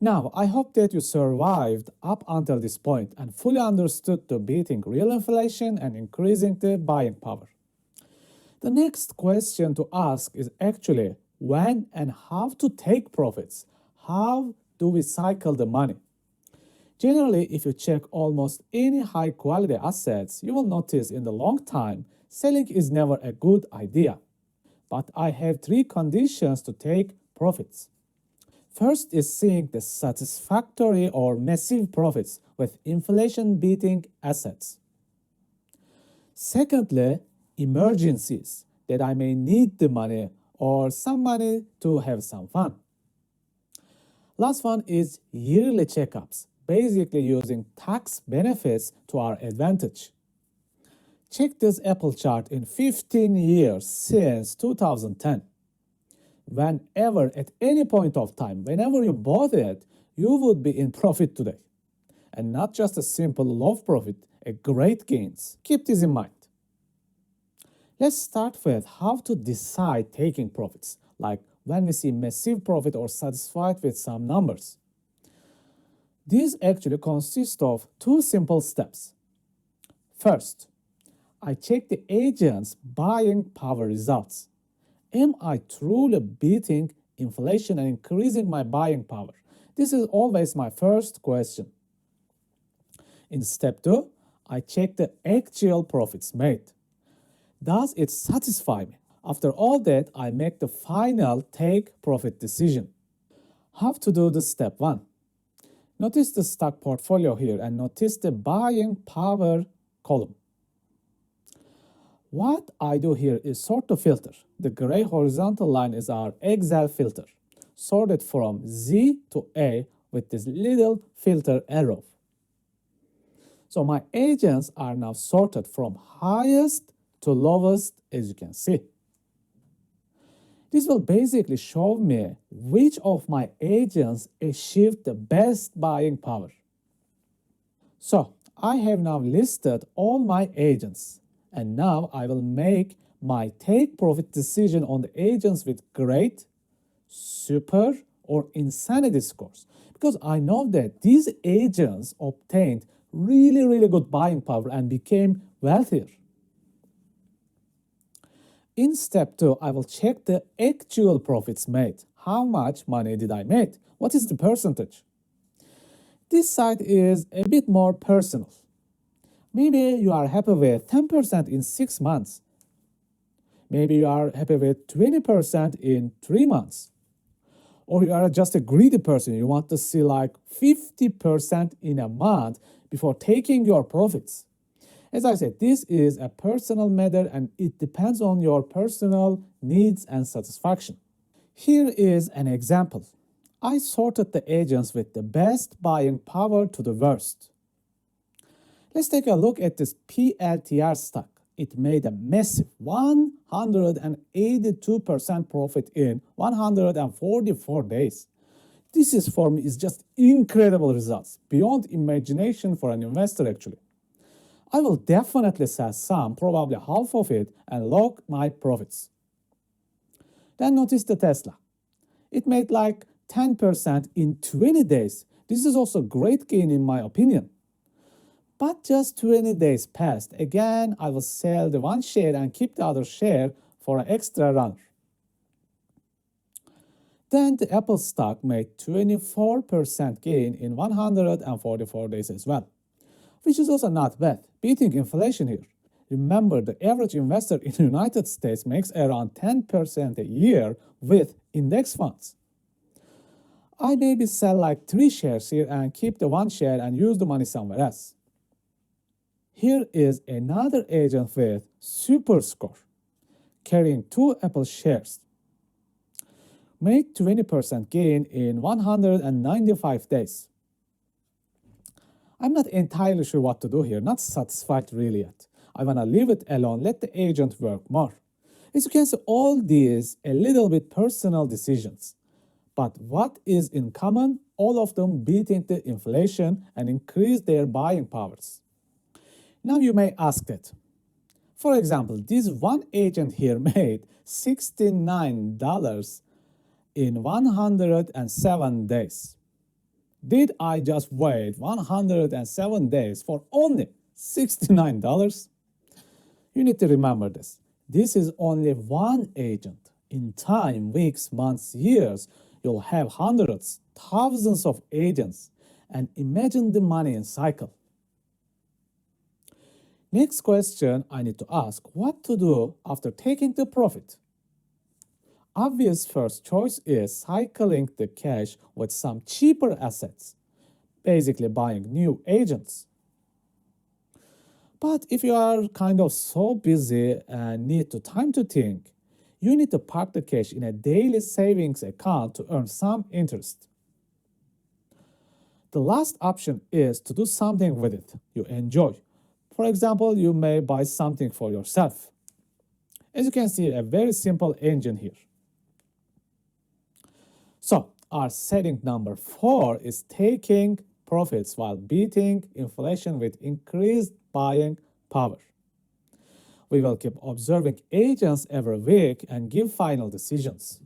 Now, I hope that you survived up until this point and fully understood the beating real inflation and increasing the buying power. The next question to ask is actually when and how to take profits. How do we cycle the money? Generally, if you check almost any high quality assets, you will notice in the long time, selling is never a good idea. But I have three conditions to take profits. First is seeing the satisfactory or massive profits with inflation beating assets. Secondly, emergencies that I may need the money or some money to have some fun. Last one is yearly checkups, basically using tax benefits to our advantage. Check this Apple chart in 15 years since 2010. Whenever, at any point of time, whenever you bought it, you would be in profit today. And not just a simple low profit, a great gains. Keep this in mind. Let's start with how to decide taking profits, like when we see massive profit or satisfied with some numbers. These actually consist of two simple steps. First, I check the agent's buying power results. Am I truly beating inflation and increasing my buying power? This is always my first question. In step 2, I check the actual profits made. Does it satisfy me? After all that, I make the final take profit decision. How to do this step 1? Notice the stock portfolio here and notice the buying power column. What I do here is sort the filter. The gray horizontal line is our Excel filter, sorted from Z to A with this little filter arrow. So my agents are now sorted from highest to lowest, as you can see. This will basically show me which of my agents achieved the best buying power. So I have now listed all my agents. And now I will make my take profit decision on the agents with great, super, or insanity scores. Because I know that these agents obtained really good buying power and became wealthier. In step 2, I will check the actual profits made. How much money did I make? What is the percentage? This side is a bit more personal. Maybe you are happy with 10% in 6 months. Maybe you are happy with 20% in 3 months. Or you are just a greedy person. You want to see like 50% in a month before taking your profits. As I said, this is a personal matter and it depends on your personal needs and satisfaction. Here is an example. I sorted the agents with the best buying power to the worst. Let's take a look at this PLTR stock. It made a massive 182% profit in 144 days. This is for me is just incredible results, beyond imagination for an investor actually. I will definitely sell some, probably half of it, and lock my profits. Then notice the Tesla. It made like 10% in 20 days. This is also a great gain in my opinion. But just 20 days passed. Again, I will sell the one share and keep the other share for an extra runner. Then the Apple stock made 24% gain in 144 days as well, which is also not bad, beating inflation here. Remember, the average investor in the United States makes around 10% a year with index funds. I maybe sell like 3 shares here and keep the 1 share and use the money somewhere else. Here is another agent with super score, carrying 2 Apple shares. Made 20% gain in 195 days. I'm not entirely sure what to do here, not satisfied really yet. I want to leave it alone, let the agent work more. As you can see, all these a little bit personal decisions. But what is in common? All of them beating the inflation and increase their buying powers. Now you may ask that. For example, this one agent here made $69 in 107 days. Did I just wait 107 days for only $69? You need to remember this. This is only one agent. In time, weeks, months, years, you'll have hundreds, thousands of agents. And imagine the money in cycle. Next question I need to ask, what to do after taking the profit? Obvious first choice is cycling the cash with some cheaper assets, basically buying new agents. But if you are kind of so busy and need to time to think, you need to park the cash in a daily savings account to earn some interest. The last option is to do something with it you enjoy. For example, you may buy something for yourself. As you can see, a very simple engine here. So, our setting number 4 is taking profits while beating inflation with increased buying power. We will keep observing agents every week and give final decisions.